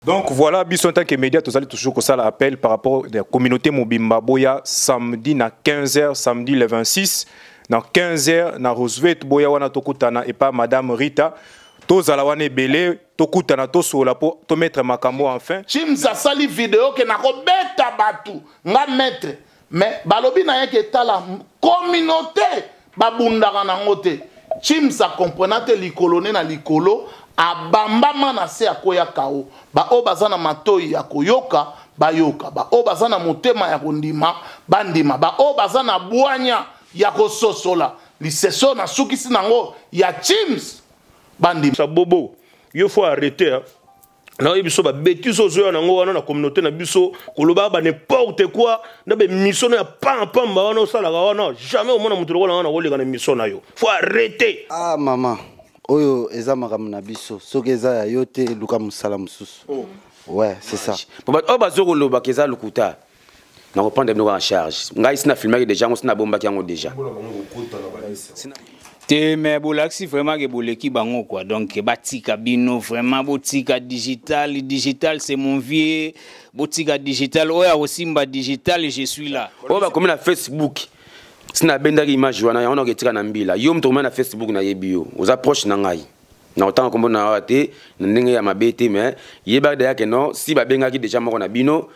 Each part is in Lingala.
Donc voilà, biso en tant que média, vous allez toujours que ça l'appel par rapport à la communauté Mobimba Boya samedi à 15h, samedi le 26, dans 15h, dans Roosevelt Boya wana tokutana et pas Madame Rita. Tous à la wane belé, tokutana to sola po to mettre makambo enfin. Chimsa sali vidéo que na ko beta batu nga mettre mais balobi na yeke tala communauté babundaka na ngote. Chimsa comprenate likolone na likolo abamba mana se akoya kao ba o bazana matoi ya koyoka bayoka ba o bazana motema ya kondima bandima ba o bazana bwanya ya kososola liseso na sukisi nango ya Chims bandima sa bobo il faut arrêter hein. Na biso ba bêtise ozo na ngo wana na communauté na biso koloba ba n'importe quoi na be mission ya pam ba wana osala wana jamais au monde mutu wana wana kolega na mission na yo faut arrêter. Ah maman oyo eza makambo na biso soki eza ya yo te luka musala mususu. Ouais, c'est ça. Bon oh bazoko loba keza lukuta. Na reprendre des en charge. Ngai sina filmer déjà on sina bomba ki yango déjà. Te mais bolaxi vraiment que boleki bango quoi. Donc batika bino vraiment botika digital c'est mon vieux botika digital oya aussi mba digital je suis là. Oh ba comme na Facebook. Sina benda ki image wana on oketika na mbila. Yo mto na Facebook na yebio. Aux approches na ngai. Na autant comme na wate na ndenge ya mabete mais yeba da yake no si ba benga ki déjà moko na bino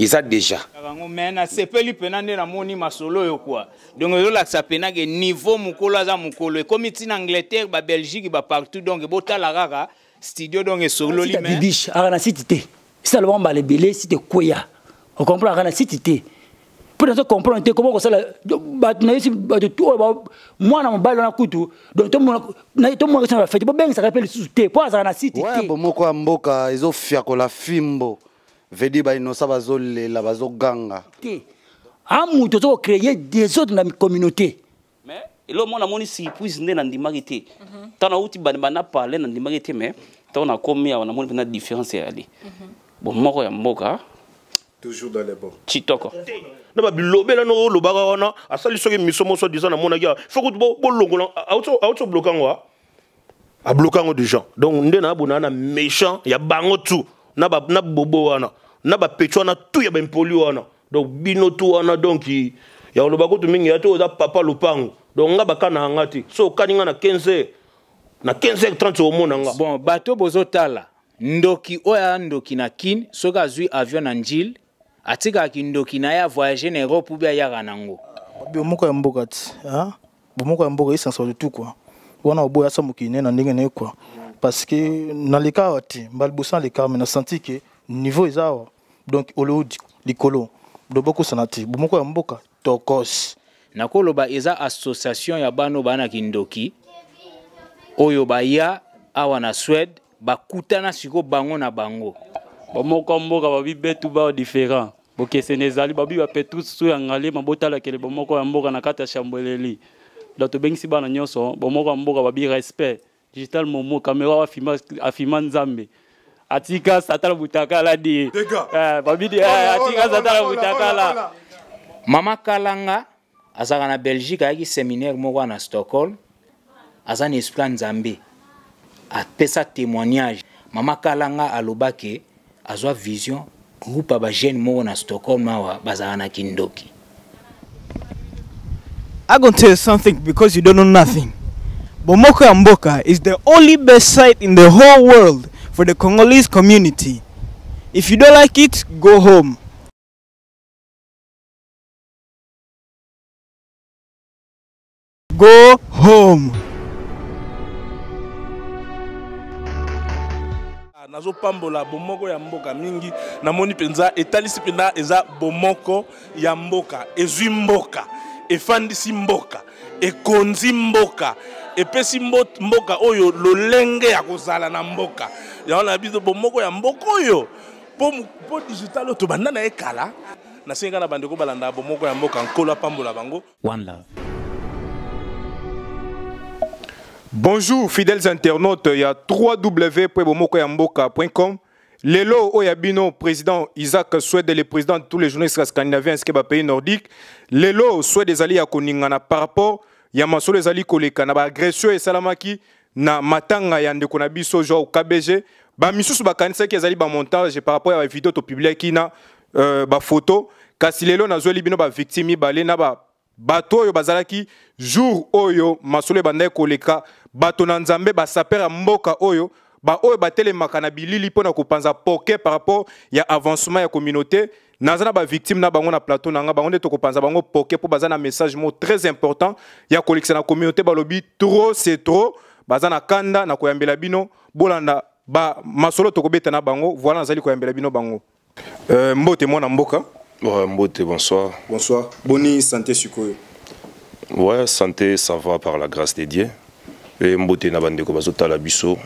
ils a déjà. Mais na sepeli penande na moni masolo yo quoi. Donc yo la ça pena que niveau mukolo za mukolo comme ici en Angleterre ba Belgique ba partout donc bota la rara studio donc solo li mais bibiche arana cité. Ça le bomba le belé cité koya. On comprend arana cité. Pour nous comprendre comment ça ba na ici ba tout moi na mbalo na kutu donc tout monde ça va faire bon ça rappelle cité pour arana cité. Ouais bon moko mboka izo fia ko la fimbo. Vedi ba inosa bazole la bazoganga. Amu to créer des autres dans la communauté. Mais le monde a moni surprise né dans dimagité. Tant na uti bana parler dans dimagité mais tant na commis on a moni na différence ali. Bon moko ya mboka toujours dans les bons. Chitoko. Na ba bilobe la no lo baga wana asali soki misomo so disant na mona ya faut que bo longo auto bloquant a bloquant des gens. Donc ndena bona na méchant ya bango tout. Na bobo wana na ba pecho na tout ya ba impoli wana donc bino tout wana donc ya oloba ko to mingi ya to za papa lopango donc nga bakana ngati so kaninga na 15h30 au mona nga bon bateau bozotala ndoki oya ndoki na kin soka zui avion na njil atika ki ndoki na ya voyager na Europe ou bien ya ranango bomoko ya mboka ti hein bomoko ya mboka essence de tout quoi wana oboya sa mokine na ndenge ne quoi. Parce que dans les cas, malboussan les cas, mais on a senti que niveau est là. Donc, au lieu de colo, de beaucoup sanati, beaucoup à mboka, tokos. Nakolo ba eza association ya bano bana kindoki. Oyo ba ya awa na Suède, ba kutana siko bango na bango. Bomoko mboka ba bibetu ba différent. Boke senezali ba bi ba petu su ya ngale mabota la kele bomoko ya mboka na kata chambeleli. Dato bengisi bana nyonso, bomoko mboka ba bi respect. Digital momo caméra afima nzambe atika satala butaka la di babidi atika satala butaka la mama kalanga azaka na Belgique ayaki séminaire moko na Stockholm azana esprit nzambe apesa témoignage mama kalanga alobake azwa vision groupe ba jeune moko na Stockholm mawa bazana na kindoki. I'm going to tell you something because you don't know nothing. Bomoko ya Mboka is the only best site in the whole world for the Congolese community. If you don't like it, go home. Go home. Nazo pambola bomoko ya mboka mingi namoni penza etalisi pena eza bomoko ya mboka ezwi mboka efandisi mboka ekonzi mboka epesi mboka oyo lolenge ya kozala na mboka yaona biso bomoko ya mboka oyo po digital to bandana ekala na senga na bandeko balanda bomoko ya mboka nkolo pambola bango. One love. Bonjour fidèles internautes, il y a www.bomokoyamboka.com. Lelo Oyabino, président Isaac souhaite le président de tous les journalistes scandinaviens qui sont pays nordiques. Lelo souhaite des alliés à Koningana par rapport ya masolo des alliés koleka na agression et salamaki na matanga ya ndeko na biso jo KBG ba misusu bakanisa ki ezali ba montage par rapport à la vidéo to publier ki na ba photo kasi lelo nazoli bino ba victime balé na ba bato oyo bazalaki jour oyo masolo bandai koleka bato na nzambe ba sapera mboka oyo ba oyo batelemaka na bilili pona kopanza poke par rapport ya avancement ya communauté nazana ba victime na bango na plateau nanga bango nde to kopanza bango poke po bazana message mo très important ya kolekisa na communauté balobi trop c'est trop bazana kanda na koyambela bino bolanda ba masolo to kobeta na bango voilà nazali koyambela bino bango mbote mwana mboka. Ouais, Mbote, bonsoir. Bonsoir. Boni santé sukoyo. Ouais, santé, ça va par la grâce de Dieu. Et Mbote na bandeko bazota la biso.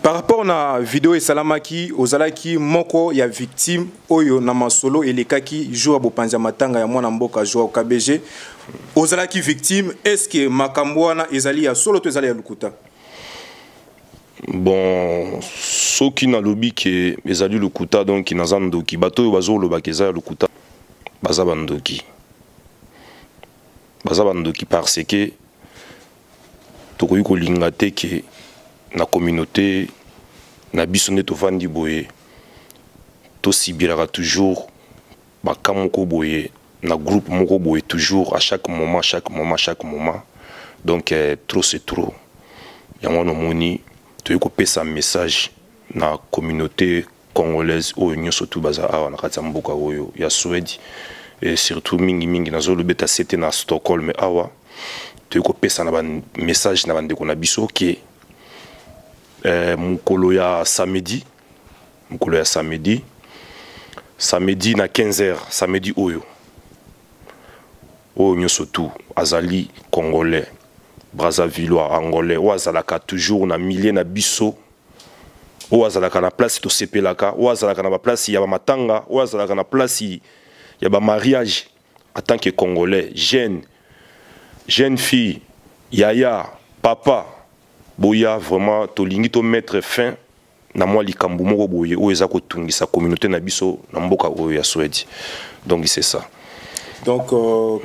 Par rapport na vidéo et salamaki ozalaki moko ya victime oyo na masolo elekaki jour bopanza matanga ya mwana mboka jour KBG ozalaki victime est-ce que makambo wana ezali ya solo to ezali ya lukuta? Bon, ceux qui na lobby que ezali lukuta donc naza ndoki bato bazo loba keza lukuta baza bandoki parce que tokoyi kolinga te ke na communauté na biso nde tovandi boye tosibiraka toujours bakamoko boye na groupe moko boye toujours à chaque moment donc trop c'est trop yango nomoni toyei kopesa message na communauté congolaise oyo nyonso tu baza awa na kati ya mboka oyo ya Suède et surtout mingi nazolobeta sete na Stockholm awa toyei kopesa na message na bandeko na biso ke mokolo ya samedi na 15h samedi oyo nyonso tu azali congolais Brazzavillois, Angolais, ou azalaka toujours na milliers na biso, ou azalaka na place to sepelaka, ou azalaka na place ya ba matanga, ou azalaka na place ya ba mariage en tant que Congolais, jeune fille, yaya, papa, boya vraiment tolingi to mettre fin na mwa likambo moko boye o ezako tungisa communauté na biso na mboka oyo ya Suède. Donc c'est ça. Donc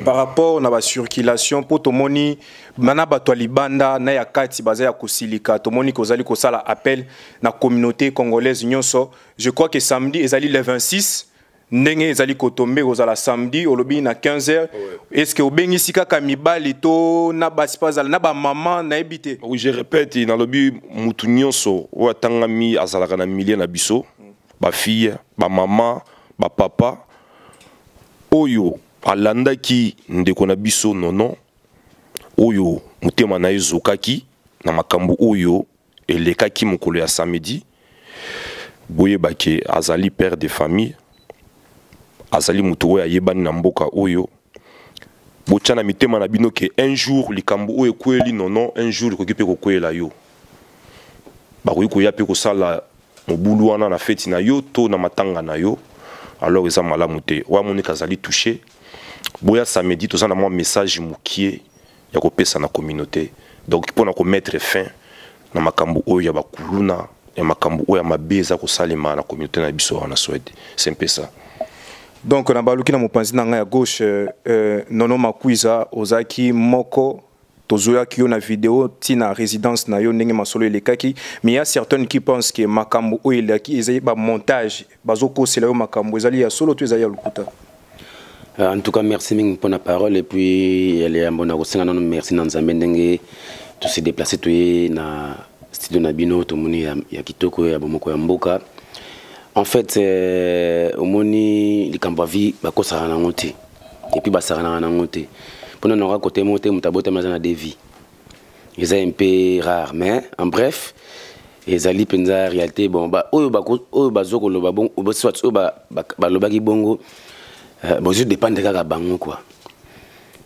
par rapport à la circulation pour tomoni mana bato libanda na ya kati baza ya kosilika tomoni kozali kosala appel na communauté congolaise nyonso je crois que samedi ezali le 26 ndenge ezali kotombe kozala samedi olobi na 15h est-ce que obengisi kaka mibali to na basipazala na ba maman na ebité? Oui, je répète na lobi mutu nyonso o atangami azalaka na milliers na biso ba fille ba maman ba papa oyo alandaki ndeko na biso nono oyo mutema na ezokaki na makambo oyo elekaki mokolo ya samedi boye bake azali père de famille azali mutu oyo ayebani na mboka oyo bochana mitema na bino ke un jour likambo oyo kweli nono un jour koki pe kokwela yo bakoki koya pe kosala mobulu wana na feti na yo to na matanga na yo alors eza malamu te wa monika azali touché boya samedi tozana mwa message mukie ya kopesa na communauté donc pona ko mettre fin na makambo oyo ya bakuluna ya makambo oyo ya mabeza ko salema na communauté na biso na Suède c'est un peu ça. Donc na baluki na mopanzi na ya gauche nono makwiza ozaki moko tozoya ki yo na vidéo tina résidence na yo ndenge masolo elekaki mais il y a certains qui pensent que makambo oyo elaki ezali ba montage bazoko sela yo makambo ezali ya solo to ezali ya lukuta. En tout cas, merci pour la parole et puis elle est en bonne recette. Merci Nanzambe ndenge tu s'es déplacé tu es na studio Nabino to moni ya kitoko ya bomoko ya mboka. En fait, omoni likambo vi bakosa na ngote et puis basara na ngote. Pour nous côté monter mutabote mazana de vie. C'est un peu rare mais en bref, ezali penza réalité bon ba oyo bazoko lo ba bon ou soit ba lobaki bongo. Bon, je dépends de la banque quoi.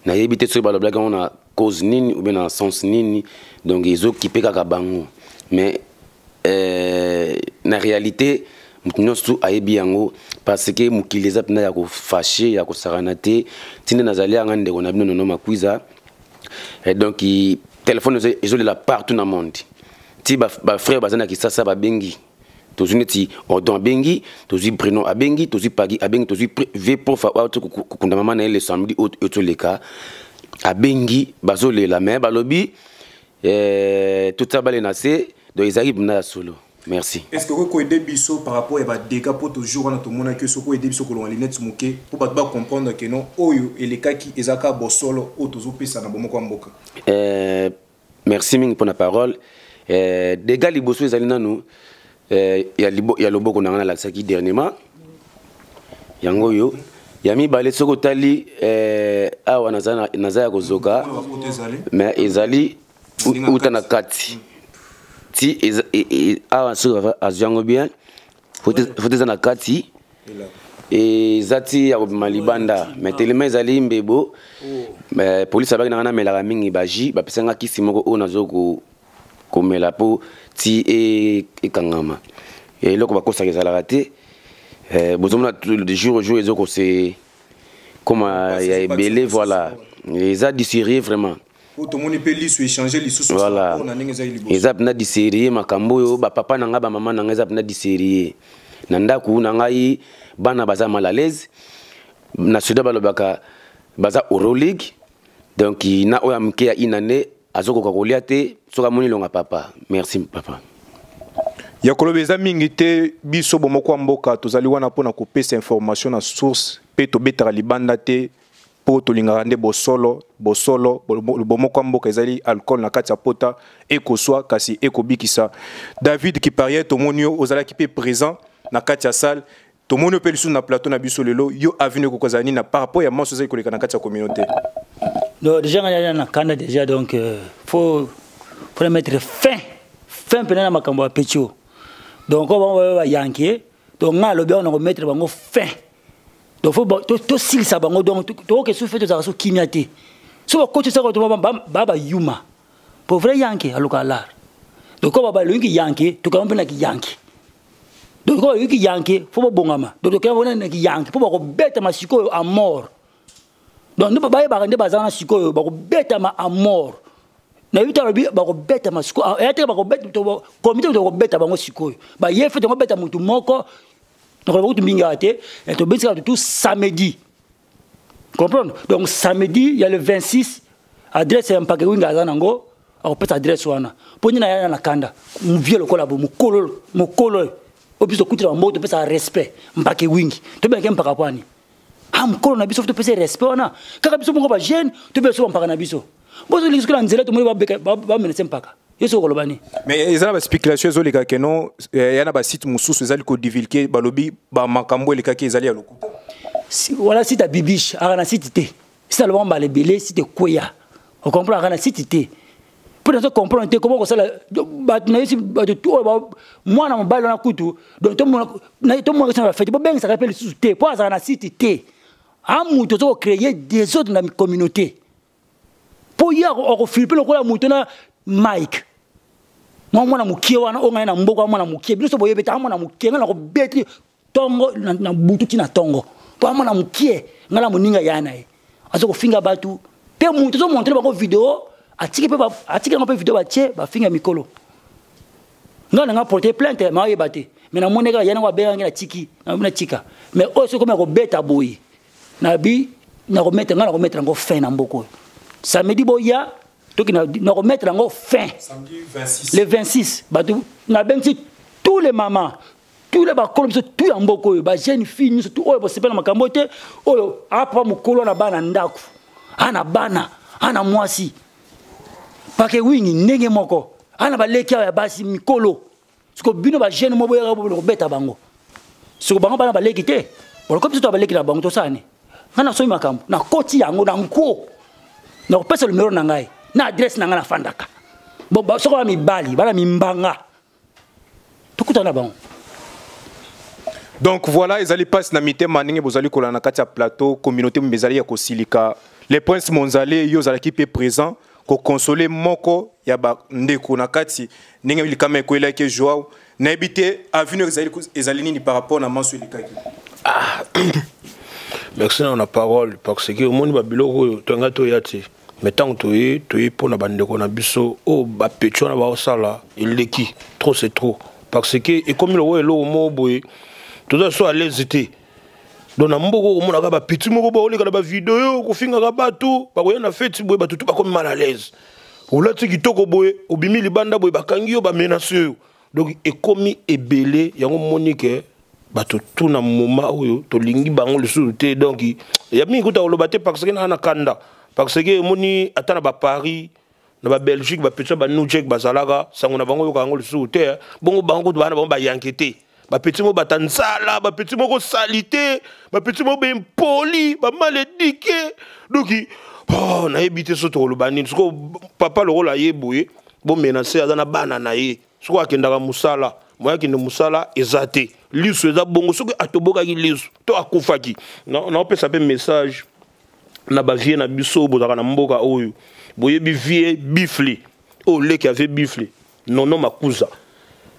Na yebite sur la blague on a cause nini ou bien dans sens nini donc ils ont qui peka ka bango mais na réalité nous tout ayebi yango parce que mukileza pena ya ko fâcher ya ko saranate tinde nazali ngande ko na bino no makwiza et donc il téléphone ils ont de la partout dans le monde ti ba frère bazana ki sasa ba bengi tozu neti odon bengi tozu Bruno abengi tozu Pagi abengi tozu ve prof auto kukunda mama na le samedi auto leka abengi bazole la main balobi tout ça balé nasé donc ils arrivent na solo. Merci. Est-ce que vous avez des bisous par rapport à des dégâts pour toujours dans tout le monde que ce que des bisous que l'on les net smoké pour pas comprendre que non oyo et les cas qui ezaka bosolo au toujours pesa na bomoko mboka. Merci Ming pour la parole. Dégâts liboso ezali nanu il y a le boko na la saki dernièrement. Yango yo yami balé soko tali awa nazaya kozoka mais ezali utana kati. Si awa soko azango bien faut na kati et zati ya malibanda mais tellement ezali mbebo mais police abaki na melaka mingi baji bapesanga kisi moko o nazoko komela po ti e kangama et loko bakosa ezalaka te bozomona de jour au jour ezoko c'est comme il y a belé voilà ils a disérié vraiment. Voilà. Ils ont disérié makambo ba papa nanga ba maman nanga ils ont disérié. Nanda ku nanga yi bana baza mal à l'aise. Na suda balobaka baza Euroleague. Donc il na oya mke ya inane azoko kokoliate soka moni longa papa. Merci papa. Ya kolobeza mingi te biso bomoko mboka tozali wana pona kopesa information na source pe to betara libanda te. Po tolingaka nde bosolo bomoko mboka ezali alcool na kati ya pota ekoswa kasi ekobikisa. David Kiparie tomoni yo ozalaki pe présent na kati ya salle tomoni pe lisu na plateau na biso lelo yo avine kokozani na par rapport ya maso ezali koleka na kati ya communauté. Non déjà na kanda déjà donc faut mettre fin pena na makambo ya pecho. Donc on va yanké donc nga lobi on va mettre bango fin. Donc faut to sil ça bango donc to que sou fait to ça kimiate so ko to ça ko baba yuma pour vrai yanke aluka lar donc ko baba lungi yanke to ka mbena ki yanke donc ko yuki yanke faut bongama donc ko bona ki yanke pour ko beta masiko à mort donc ne baba ba ndé bazana siko ba ko beta ma à mort na yuta ba ko beta masiko et ba ko beta to comité to ko beta bango siko ba yefe to beta mutu moko. Donc, on va tout samedi. Comprendre? Donc, samedi, il y a le 26. Adresse un paquet de Gazanango. On peut adresse wana. Pour nous, il y a un kanda. On vient le collabo. Mon colo. Au plus de coups de moto, on peut ça respect. Un paquet wing. Tu peux bien par rapport. Ah, mon colo, on a besoin de passer respect. On a. Quand on a besoin de jeune, tu peux besoin de par nabiso. Bon, les gens qui ont un zèle, tout le monde va mener un paquet. Mais il y a des spéculations sur les cas que non, il y a des sites moussous, ils ont divulgué, balobi, makambo les cas qui ils allaient à l'okuta. Voilà si tu as bibiche, à site té. Si tu as le bon balé belé, si tu es koya. On comprend à site té. Pour nous comprendre comment ça moi na mon bal na kutu, donc tout le monde ça fait bien ça rappelle sous té, pas à site té. Amu to créer des autres dans la communauté. Pour y avoir filmer le moutona Mike mwana mukie wana onga na mboko mwana mukie biso boye beta mwana mukie ngala ko betri tongo na butu tina tongo po mwana mukie ngala moninga yana e azo ko finga batu pe muntu zo montrer ba vidéo atiki pe vidéo ba tie ba finga mikolo ngala nga porter plainte ma yebate mais na moneka yana wa benga na tiki na tika mais o so ko beta boye na bi na ko mettre ngala ko mettre ngo fin na mboko samedi boya donc on a remettre en fin le 26 tous les mamans tous les bakolo tout en boko ba jeune fille tout oyo bosepela makambo te oyo apa mukolo na bana ndako ana bana ana mwasi pake wingi ndenge moko ana baleki ya basi mikolo siko bino ba jeune mo boya bo beta bango siko bango bana baleki te bon comme to baleki na bango to sane ngana so makambo na koti yango na nko na pesa le numéro na ngai na adresse na nga na fandaka bon ba soko mi bali bala mi mbanga tukutana bon. Donc voilà, ils allaient passer na mité maninge bozali kola na kati ya plateau communauté mbezali ya kosilika les princes monzale yo zalaki pe présent ko consoler moko ya ba ndeko na kati ninge bilikama ekoela ke Joao na habité avenue ezali nini par rapport na manso likaki. Ah merci na la parole parce que au monde babiloko tonga to yati mais tant que tu es pour la bande de biso oh ba pecho na ba sala il leki trop c'est trop parce que et comme le wo mo boy tout ça soit à l'hésiter donc na mboko ko mona ka ba petit moko ba oleka ba vidéo ko finga ka bato ba ko na fête boy ba tout ba comme mal à l'aise olati kitoko boye obimi libanda boye bakangi yo bamenace yo donc ekomi ebele yango monique bato tuna moma oyo tolingi bango lisusu te donc ya mingi kuta oloba te parce que na kanda parce que moni atana ba Paris na ba Belgique ba petit ba New York bazalaga sango na bango yo kango lisusu te bongo bango bana bango ba yankete ba petit mo batanzala ba petit mo ko salité ba petit mo ben poli ba malédiqué donc oh na ebité soto oloba nini siko papa le rôle ayeboye bon menacer azana bana na ye siko akendaka musala moya kende musala ezate lisu eza bongo soki atobokaki lisu to akufaki na opesa pe message na bavie na biso bozaka na mboka oyo boyebi vie bifli o leki ave bifli nono makuza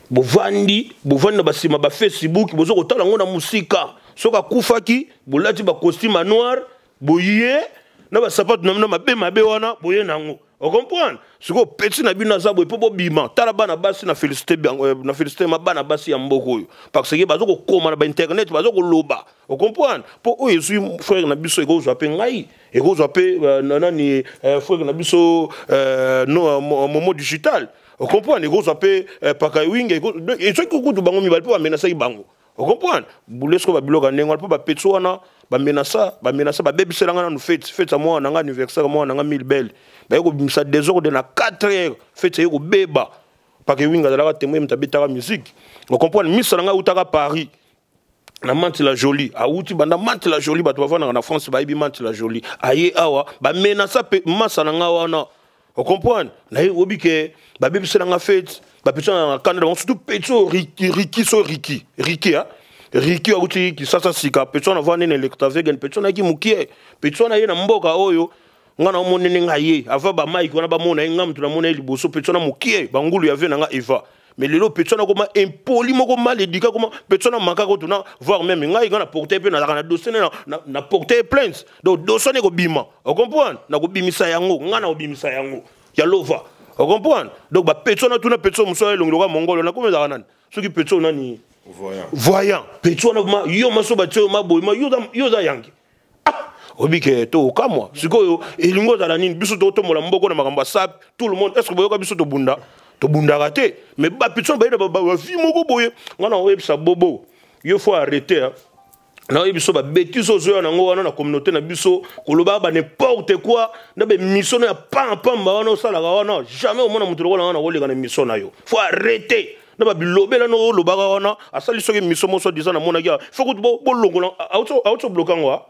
bovandi na basima ba Facebook bozo kotala ngo na musika soki akufaki bolati ba costume noir boye na ba sapato na mabe wana boye nango o comprendre siko petit na bino za boye po bima tala bana basi na félicité ma bana basi ya mboko oyo parce que bazo ko koma na ba internet bazo ko loba o comprendre po oyo suis frère na biso eko zo pe ngai eko zo pe nani frère na biso no momo digital o comprendre eko zo pe pakaiwing eko et ce que kutu bango mi bal po amenasa bango o comprendre bulesko ba biloka nengo po ba petso wana ba menasa ba bebisela ngana no fête à moi nanga anniversaire moi nanga 1000 belle ba yeko bimisa désordre na 4 heures fête yeko beba parce que winga la témoin mtabeta musique on comprend misa nga utaka Paris na Mantes la Jolie a uti banda Mantes la Jolie ba to va na France ba ibi Mantes la Jolie aye awa ba menasa pe masa nga wana on comprend na obi ke ba bebisela nga fête ba petso na Canada surtout petso Ricky hein Ricky auti ki sasa sika petso na vane ne lectavegen petso na ki mukie petso na ye na mboka oyo ngana monene ngaye ava ba mike wana ba mona ngam tu na mona liboso petso na mukie bangulu ya ve na nga Eva mais lelo petso na koma impoli moko malédika koma petso na maka ko tuna voir même ngai ngana porter pe na dossier na porter plainte donc dossier ne ko bima on comprend na ko bimisa yango ngana obimisa yango ya lova on comprend donc ba petso na tuna petso muso elongelo ka mongolo na komeza kanani soki petso nani voyant petso na yo maso ba tso maboy ma yo za yangi obike to kamwa sikoyo elingo za nini biso to mola mboko na makamba sap tout le monde est-ce que boyoka biso to bunda raté mais ba petso ba vi moko boye ngana websa bobo yo faut arrêter na biso ba bêtise ozo na ngo wana na communauté na biso koloba ba n'importe quoi na be mission ya pamba wana sala wana jamais au mona mutu wana wana wolega na mission na yo faut arrêter na ba bilobe na no lobaka wana asali soki mission mo so disant na mona ya faut que bo longola auto bloquant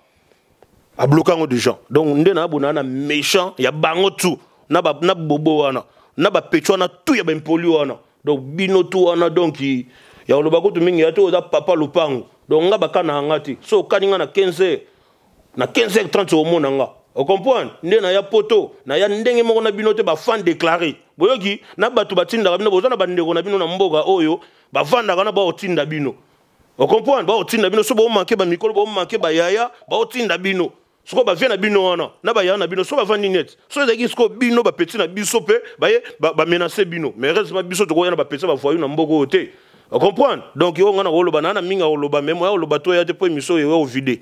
a bloquant des gens donc ndena abona na méchant ya bango tout na bobo wana na ba petcho na tout ya ba impoli wana donc bino tout wana donc ya lobako to mingi ya to za papa lupango donc nga bakana ngati so kaninga na 15h30 au mona nga on comprend ndena ya poto na ya ndenge moko na bino te ba fan déclaré boyoki na batu batinda bino bozana bandeko na bino na mboga oyo ba vanda kana ba otinda bino on comprend ba otinda bino so ba manke ba mikolo ba manke ba yaya ba otinda bino soko ba vient na bino wana na ba yana bino so ba vandi net so ezaki soko bino ba petit na biso pe ba menacer bino mais heureusement biso to ko yana ba petit ba voyou na mboko te on comprend donc yo ngana holoba na minga holoba même ya holoba to ya te po miso yo vide.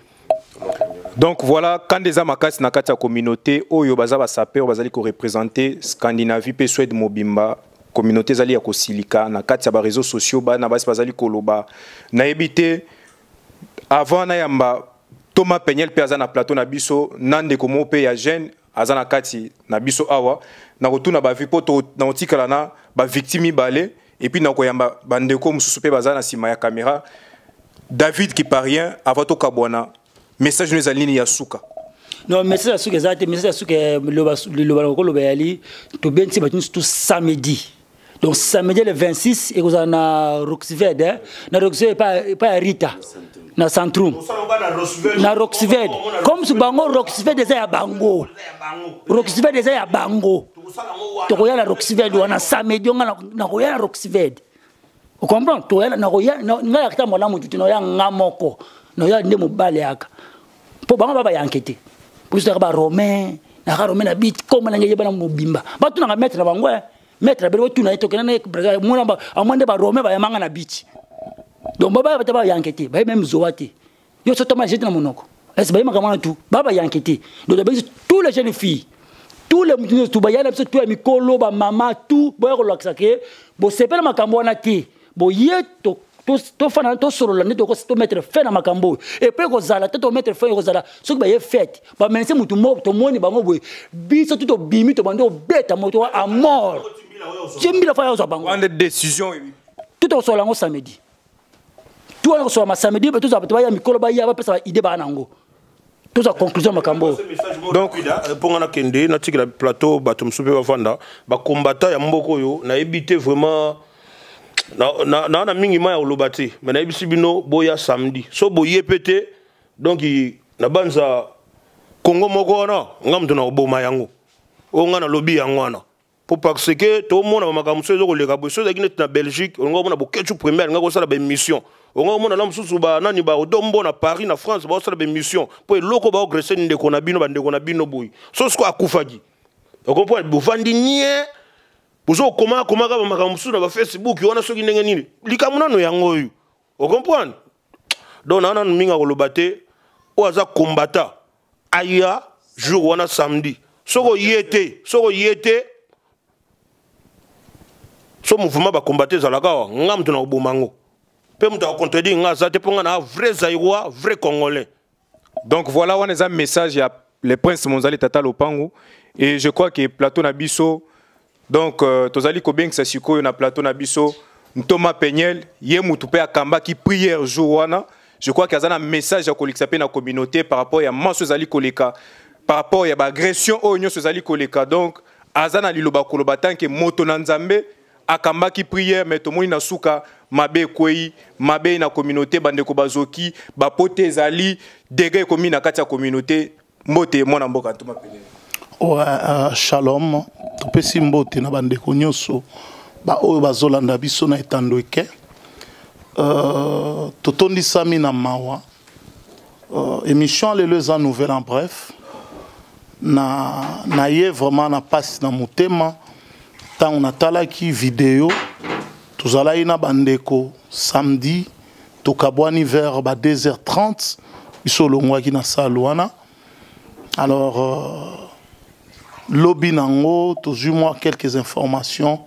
Donc voilà, quand des amakasi na kati ya communauté oyo baza ba saper bazali ko représenter Scandinavie pe Suède mobimba communauté zali ya ko silika na kati ya ba réseaux sociaux ba na basi bazali koloba na ebité avant na yamba Thomas Peñel pe azana plateau na biso nande komo pe ya jeune azana kati na biso awa na retourna ba vi poto na otikala na ba victime balé et puis na koyamba bandeko mususu pe bazana sima ya caméra David qui parient avant to kabwana message nous alini ya suka non message ya suka ezate message ya suka le ko lobayali to benti batuni tout samedi. Donc samedi le 26 et vous en a Roxved na Roxved pas Rita na Centrum na Roxved comme ce bango Roxved déjà ya bango Roxved déjà ya bango to ko ya la Roxved wana samedi na ko ya la Roxved vous comprenez to ya na ko ya na kita mona mutu no ya ngamoko no ya ndemo bale aka po bango baba ya enquêter pour ça ba Romain na bit comme na ngeye bana mobimba ba tu na mettre na bango maître belo tu na etokena na Brazil mona ba amande ba Rome ba yamanga na beach donc baba ba yankete ba même zoate yo soto ma jete na monoko est ba yamanga mona tout baba yankete donc tous les jeunes filles tous les gens tout bayana biso tout ya mikolo ba mama tout boya ko laksa ke bo sepela makambo wana ti bo ye to fana to sorola ne to mettre fin na makambo et puis ko zala to mettre fin ko zala so ba ye fête ba mense mutu mo to moni ba ngo boy biso tout bimi to bando beta moto à mort jimbila fa ya zo bango prendre des décisions tout so la ngo samedi tout on so ma samedi ba to za ba ya mikolo ba ya ba pesa idée ba nango tout ça conclusion makambo donc pour on a kende na tika plateau batum soupe bafanda ba combattant ya mboko yo na éviter vraiment na mingi ma ya olobati mais na ebisi bino boya samedi so boye pété donc na banza Congo moko na ngam to na oboma yango o nga na lobby yango wana pour parce que to mona makambo so zo ko leka bo so zakine na Belgique on ngomona bo ketchu première nga ko sala ba mission on ngomona la msusu ba nani ba odombo na Paris na France ba sala ba mission pour loko ba ogresser ndeko na bino boy so sko akufaki on comprend bo vandi nie bozo comment ka ba makambo so na ba Facebook wana soki ndenge nini likamuna no yango yu on comprend donc na minga ko lobate o aza combattant aya jour wana samedi soko yete so mouvement ba combattre zalaka ngam to na obomango pe muta contredire nga za te ponga na vrai zaïrois vrai congolais. Donc voilà on a un message à les princes Monzali Tata Lopango et je crois que plateau na biso donc tozali ko beng sa sikoyo na plateau na biso Thomas Pegnel ye mutu pe akamba ki prière jour wana je crois qu'il y a un message à kolekisa pe na communauté par rapport ya maso zali koleka par rapport ya ba agression o nyo zali koleka donc azana liloba koloba tanke moto na nzambe akamba ki prière mais tomoni na suka mabe kwei mabe na communauté bandeko bazoki ba pote zali dégâts komi na kati ya communauté mbote mona mboka Thomas Pegnel. Ouais, shalom topesi mbote na bandeko nyonso ba oyo bazolanda biso na etandoike totondisami na mawa émission leleza nouvelle en bref na ye vraiment na passe na motema tant on atalaki vidéo tozalaki na bandeko samedi tokabwani vers ba 2h30 biso longwaki na salle wana alors lobby nango tozwi moi quelques informations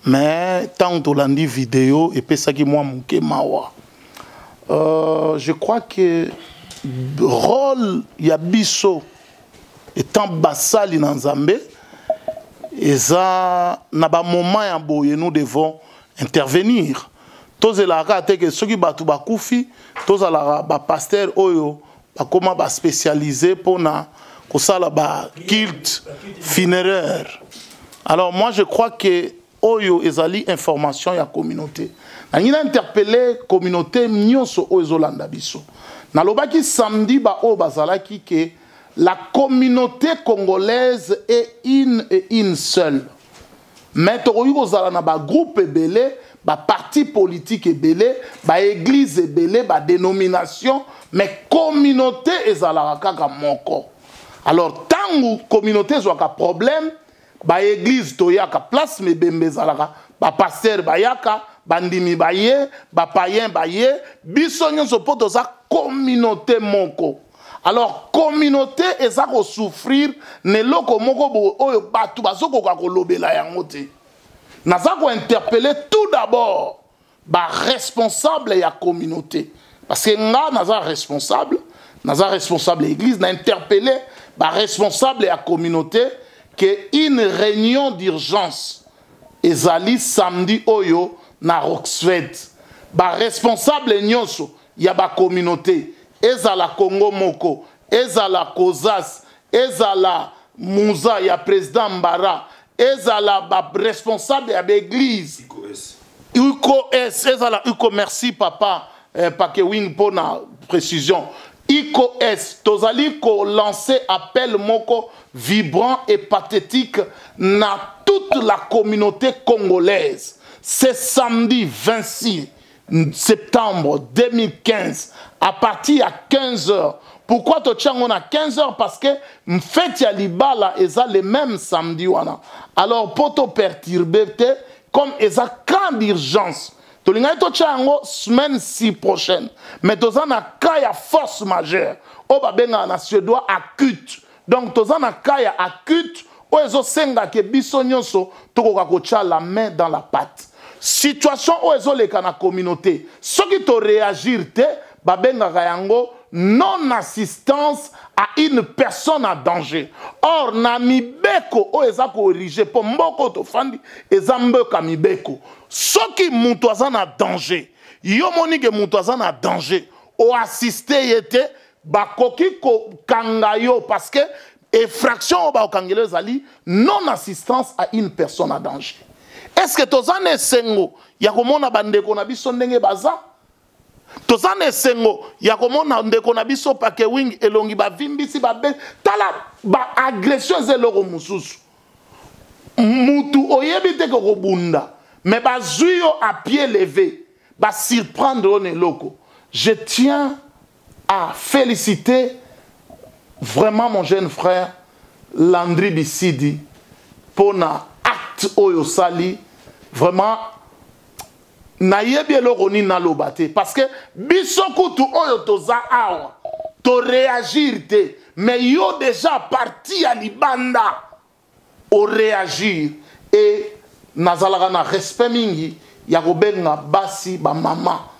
mais tant tolandi vidéo et pesaki moi muke mawa je crois que rôle ya biso étant basali na nzambe eza na ba moment ya boye nous devons intervenir tozelaka te que soki batu bakufi tozalaka ba pasteur oyo bakoma ba spécialisé pona kosala ba culte funéraire. Alors moi je crois que oyo ezali information ya communauté nangina interpeller communauté nyonso oyo ezolanda biso nalobaki samedi ba oyo bazalaki ke la communauté congolaise est une et une seule mais tokoki kozala na ba groupe ebele ba parti politique ebele ba église ebele ba dénomination mais communauté ezalaka kaka moko. Alors tant communauté ezwaka problème ba église toyaka place me bembezalaka ba pasteur bayaka bandimi baye ba païen baye biso nyonso po toza communauté moko. Alors communauté eza ko souffrir ne loko moko oyo batu bazokoka kolobela yango te naza ko interpeller tout d'abord ba responsable ya communauté parce que nga naza responsable église na interpeller ba responsable ya communauté que une réunion d'urgence ezali samedi oyo na Roxfed ba responsable nyonso ya ba communauté ezala Congo moko ezala Kozas ezala Muza ya président Mbara ezala ba responsable ya l'église Uko S ezala Uko merci papa pake wing pona précision Iko S tozali ko lancer appel moko vibrant et pathétique na toute la communauté congolaise. C'est samedi 26 septembre 2015 à partir à 15h. Pourquoi tu tiens à 15h? Parce que fête ya libala eza le même samedi wana. Alors pour te perturber comme eza cas d'urgence. Tu to tiens semaine 6 prochaine. Mais tu as un cas ya force majeure. O ba benga na suédois acute. Donc tu as un cas ya acute oyo ezosenga ke biso nyonso tokoka kotia la main dans la pâte. Situation oyo ezoleka na communauté soki to réagir te babengaka yango non-assistance à une personne en danger. Or, na mibeko o eza ko orige po mboko to fandi eza mboka mibeko. Soki mutu aza na danger, yo moni ke mutu aza na danger, o assiste yete bakoki ko kanga yo parce que effraction o ba okangelo ezali non-assistance à une personne en danger. Est-ce que tozane sengo ya komona bandeko na biso ndenge baza? Tozane sengo ya komona ndeko na biso pake wing elongi ba vimbisi ba be tala ba agression zeloko mususu mutu oyebi te ko bunda mais ba zuyo à pied levé ba surprendre on eloko. Je tiens à féliciter vraiment mon jeune frère Landry Bissidi pour na acte oyo sali vraiment nayebi eloko ni nalobate parce que biso kutu oyo toza awa to réagir te mais yo déjà parti à libanda au réagir et nazalaka na respect mingi ya kobenga basi ba mama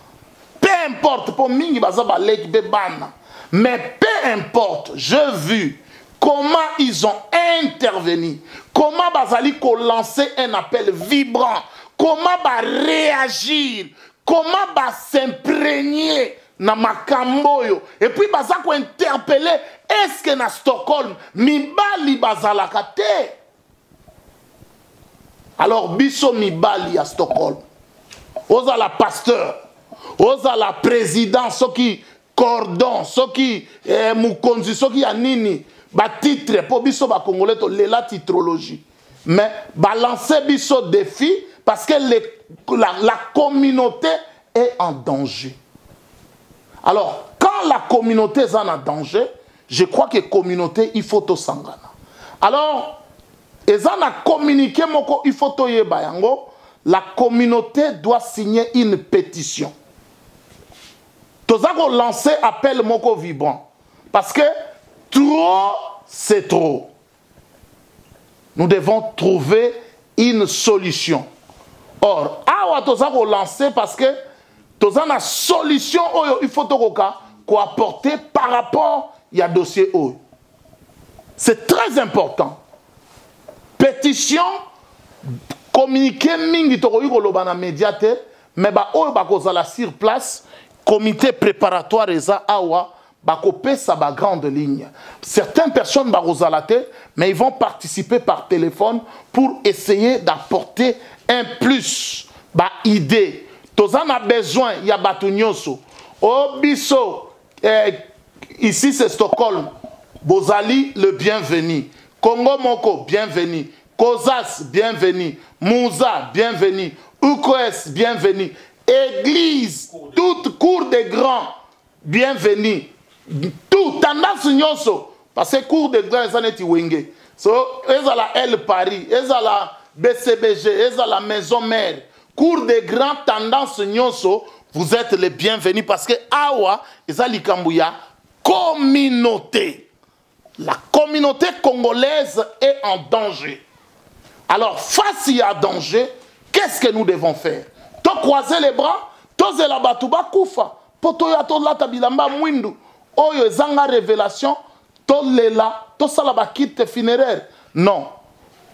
peu importe pour mingi baza ba leki be bana mais peu importe j'ai vu comment ils ont intervenu, comment bazali ko lancer un appel vibrant, comment ba réagir, comment ba s'imprégner na makamboyo et puis baza ko interpeller est-ce que na Stockholm mibali bazalaka te. Alors biso mibali à Stockholm oza la pasteur oza la président soki cordon soki mukonzi soki ya nini ba titre pour biso ba congolais to lela titrologie mais balancer biso défi parce que la communauté est en danger. Alors quand la communauté est en danger, je crois que communauté il faut to sangana. Alors ezana communiquer moko il faut to yeba yango, la communauté doit signer une pétition. Tozako lancer appel moko vibrant parce que trop, c'est trop. Nous devons trouver une solution. Or, awa tozako lancer parce que tozana solution oyo il faut ko apporter par rapport à dossier oyo. C'est très important. Pétition communiquer mingi toko yuko lobana médiate mais ba oyo ba kozala sur place comité préparatoire eza awa bakopé sa ba grande ligne. Certaines personnes barozalate mais ils vont participer par téléphone pour essayer d'apporter un plus ba idée. Tozan a besoin ya batu nyonso. Obiso ici c'est Stockholm. Bozali le bienvenu. Congo Moko bienvenu. Kozas bienvenu. Mouza bienvenu. UKS bienvenu. Église toute cour des grands bienvenue. Tout tendance nyonso parce que cour des grands ezaneti wenge. So ezala El Paris, ezala BCBG, ezala maison mère. Cour des grands tendance nyonso, vous êtes les bienvenus parce que awa ezali kambuya communauté. La communauté congolaise est en danger. Alors face à danger, qu'est-ce que nous devons faire? To croiser les bras, to zela batuba kufa, poto ya to lata bilamba mwindu. Oyo zanga révélation, to lela, to salaba kit funéraire. Non.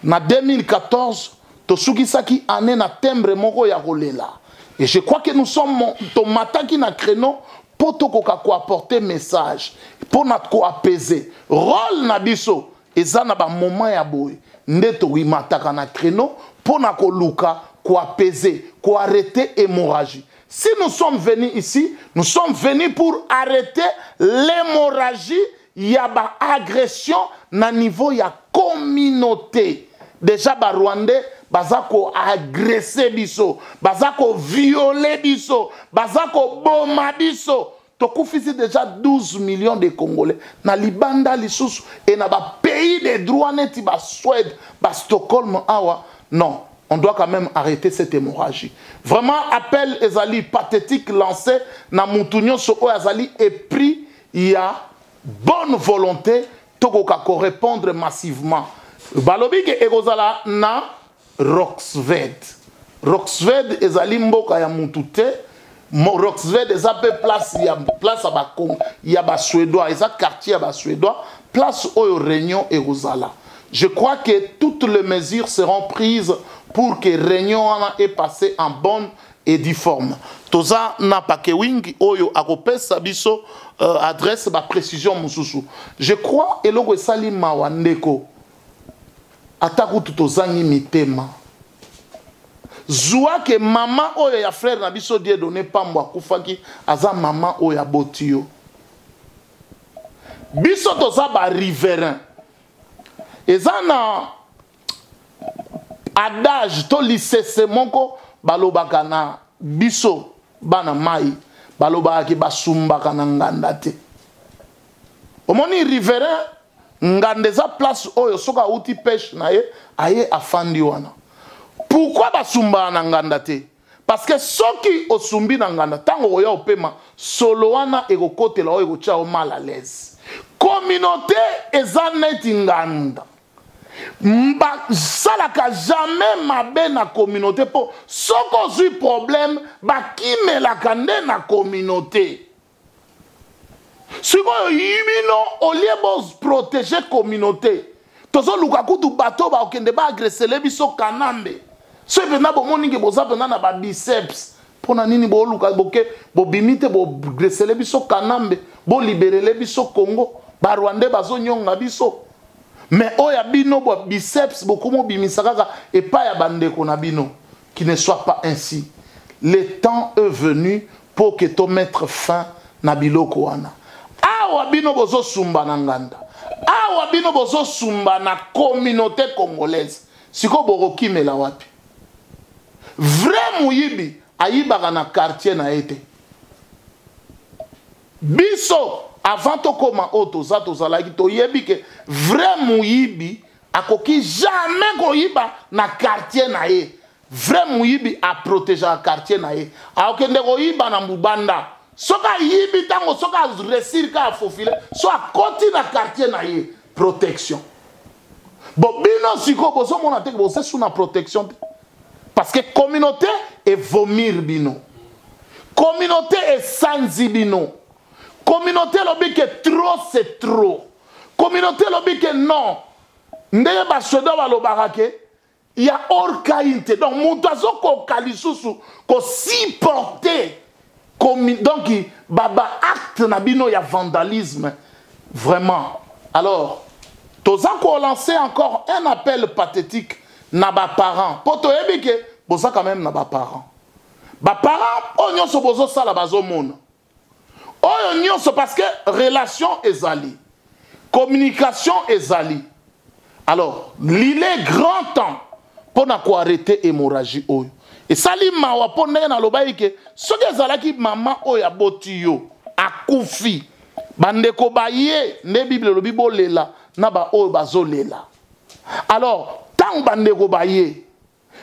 Na 2014, to sukisaki ane na timbre moko ya kolela. Et je crois que nous sommes to mataki na créneau pour to koka ko apporter message, pour na ko apaiser. Rôle na biso, ezana ba moment ya boy. Ndeto wi mataka na créneau pour na ko luka, ko apaiser, ko arrêter hémorragie. Si nous sommes venus ici, nous sommes venus pour arrêter l'hémorragie. Il y a une agression na niveau ya communauté. Déjà, les Rwandais, bazako agressé biso, bazako violé biso, bazako boma biso. Tokufisi déjà 12 millions de Congolais. Na libanda lisusu et na ba pays des droits neti ba Suède, ba Stockholm awa. Non. On doit quand même arrêter cette hémorragie. Vraiment, appel ezali pathétique lancé na Moutounion so ezali et pris, il y a bonne volonté, toko kako répondre massivement. balobi ke ekozala na Roxved. Roxved ezali mboka ya mutu te. Roxved eza pe place à Bakong, ya ba Suédois, eza quartier à ba Suédois, place oyo réunion ekozala. Je crois que toutes les mesures seront prises pour que réunion ait passé en bonne et due forme. Toza na pakewingi oyo akopesa biso adresse ba précision mususu. Je crois eloko esali mawa ndeko atakutu tozangi mitema. Zwa ke mama oyo ya frère na biso die donné pambo akufaki aza mama oyo ya botio. Biso toza ba riverain. Eza na adage to lisese moko balobaka na biso bana mai balobaka ki basumbaka na nganda te. Omoni riverain nganda eza place oyo soka uti pêche na ye aye afandi wana. Pourquoi basumba na nganda te? Parce que soki osumbi na nganda tango oya opema solo wana ekokotela oyo ekotia o mal à l'aise. Communauté eza neti nganda. Mba salaka jamais mabe na communauté po soko zui problème bakimelaka nde na communauté. Sikoyo yibino olie bo protéger communauté. Tozo lukakutu bato ba okende ba agresser le biso kanambe. So pena bo moninge boza pena na ba biceps. Pona nini bo luka boke bo bimite bo agresser le biso kanambe, bo libérer le biso Congo, ba Rwanda bazo nyonga biso. Mais oya bino bo biceps bo komo bimisaka et pas ya bandeko na bino qui ne soit pas ainsi. Le temps est venu pour que to mettre fin na biloko wana. Awa bino bozo sumba na nganda. Awa bino bozo sumba na communauté congolaise. Siko boroki mela wapi. Vrai muyibi ayibaka na quartier na ete. Biso avant to koma oto za to zalaki to yebi ke vrai muyibi akoki jamais koyiba na quartier na ye. Vrai muyibi a protéger la quartier na ye. Akende koyiba na mubanda. Soka yibi tango soka resir ka fofile so a koti na quartier na ye protection. Bon bino siko bozo mona te bo se sous na protection parce que communauté est vomir bino. Communauté est sanzi bino. Communauté lobi que trop c'est trop. Communauté lobi que non. Ndeye ba soda ba lobarake il y a hors kainte. Donc mutazo ko kalisusu ko supporter donc baba acte nabino ya vandalisme vraiment. Alors toza ko lancer encore un appel pathétique na ba parents. Poto ebike boza quand même na ba parents. Ba parents onyo so bozo sala bazo mona. Oyo nyonso parce que relation ezali. Communication ezali. Alors, il est grand temps pour nous arrêter hémorragie oyo. Et sali mawa po ndenge na loba ike soki ezalaki mama oyo aboti yo akufi bandeko baye nde Bible lobi bolela na ba oyo bazolela. Alors, tant bandeko baye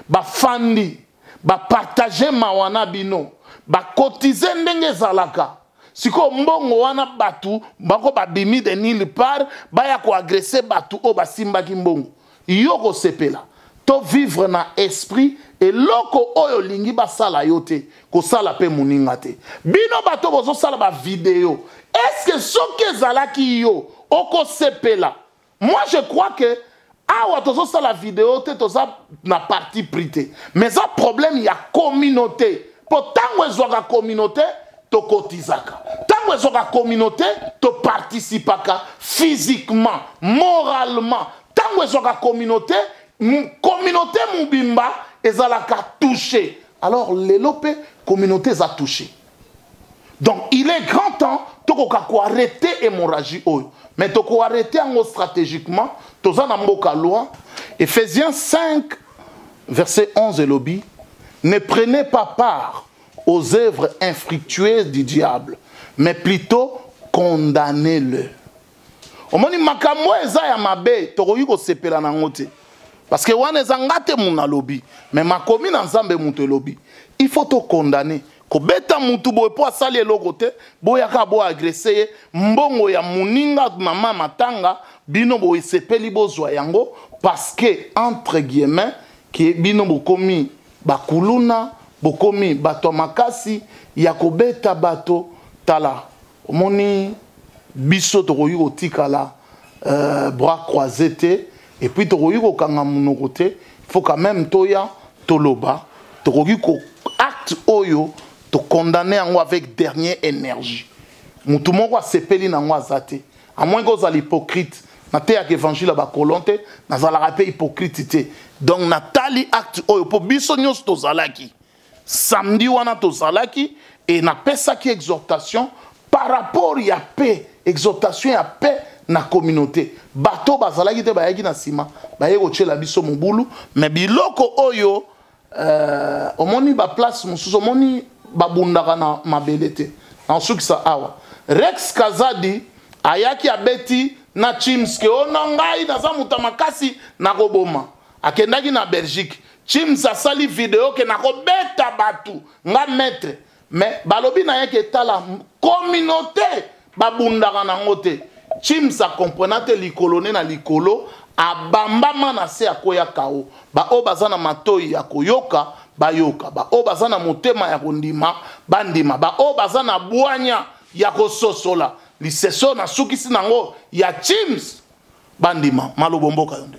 bafandi bapartager mawa na bino bakotize ndenge ezalaka. Siko mbongo wana batu bako babimi de nulle part baya ko agresser batu o basimba ki mbongo yoko sepela to vivre na esprit et loko oyo lingi basala yote ko sala pe muninga te bino bato bozo sala ba vidéo est-ce que soke zalaki yo oko sepela. Moi je crois que awa tozo sala vidéo te toza na parti prité mais ça problème il y a communauté pourtant ezwaka communauté to kotizaka. Tango ezoka communauté, to participaka physiquement, moralement. Tango ezoka communauté mubimba ezalaka touché. Alors l'élope communauté a touché. Donc il est grand temps to arrêter hémorragie oyo. Mais to arrêter en stratégiquement, to za na mboka loi. Ephésiens 5 verset 11 elobi, ne prenez pas part aux œuvres infructueuses du diable, mais plutôt condamnez-le. Omoni makambo eza ya mabe tokoyi ko sepela na ngote. Parce que wana eza ngate muna lobi, mais makomi na nzambe muto lobi. Il faut te condamner. kobeta mutu boye po asali eloko te boyaka bo agresse ye mbongo ya muninga mama matanga bino boye sepeli bozwa yango parce que entre guillemets ki bino bokomi bakuluna bokomi bato makasi ya kobeta bato tala omoni biso tokoki kotikala bras croisés te et puis tokoki kokanga munoko te faut quand même toya toloba tokoki ko acte oyo to condamner yango avec dernière énergie mutu moko asepeli nango aza te à moins que ozala hypocrite na te ya évangile ba kolonte nazalaka pe hypocrite te donc natali acte oyo po biso nyonso tozalaki samedi wana tozalaki et napesaki exhortation par rapport ya paix exhortation ya paix na communauté bato bazalaki te bayaki na sima baye kotiela biso mobulu mais biloko oyo omoni ba place mosusu omoni babundaka na mabele te nasukisa awa Rex Kazadi ayaki abeti na Chims ke ona ngai naza muta makasi na koboma akendaki na Belgique Chims asali video ke na kobeta batu nga maître mais balobi na yeke tala communauté babundaka nango te Chims a comprenate likolone na likolo abambama na se akoya kao ba o bazana matoi ya koyoka bayoka ba o bazana motema ya kondima bandima ba o bazana bwanya ya kososola liseso na sukisi nango ya Chims bandima malobomboka yonde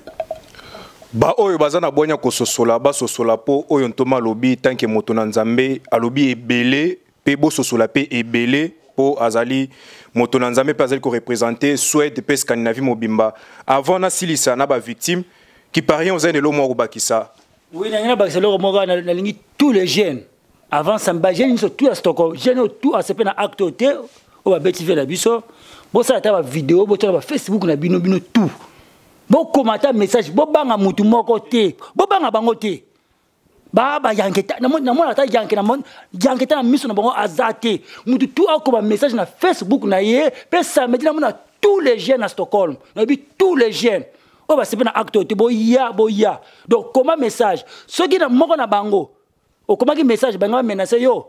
ba oyo bazana bwanya kososola basosola po oyo ntoma lobi tanke moto na nzambe alobi ebele pe bososola pe ebele po azali moto na nzambe pe azali ko représenter Suède pe Scandinavie mobimba avant na silisa na ba victime qui par rien ozane lo mo bakisa oui na bakisa lo mo na lingi tous les jeunes avant ça ba jeunes surtout à Stockholm jeunes tout à ce na acte te o ba beti fait la biso bo ça ta ba vidéo bo ta ba Facebook na bino tout bo commenter message bo banga mutu moko te bo banga bango te baba yanketa na mona ta yanketa yanketa na miso na bango azate mutu tout akoma message na Facebook na ye pe ça me dit na mona tous les jeunes à Stockholm na bi tous les jeunes o ba sepena acte te bo ya donc comment message ce qui na moko na bango o comment ki message banga menacer yo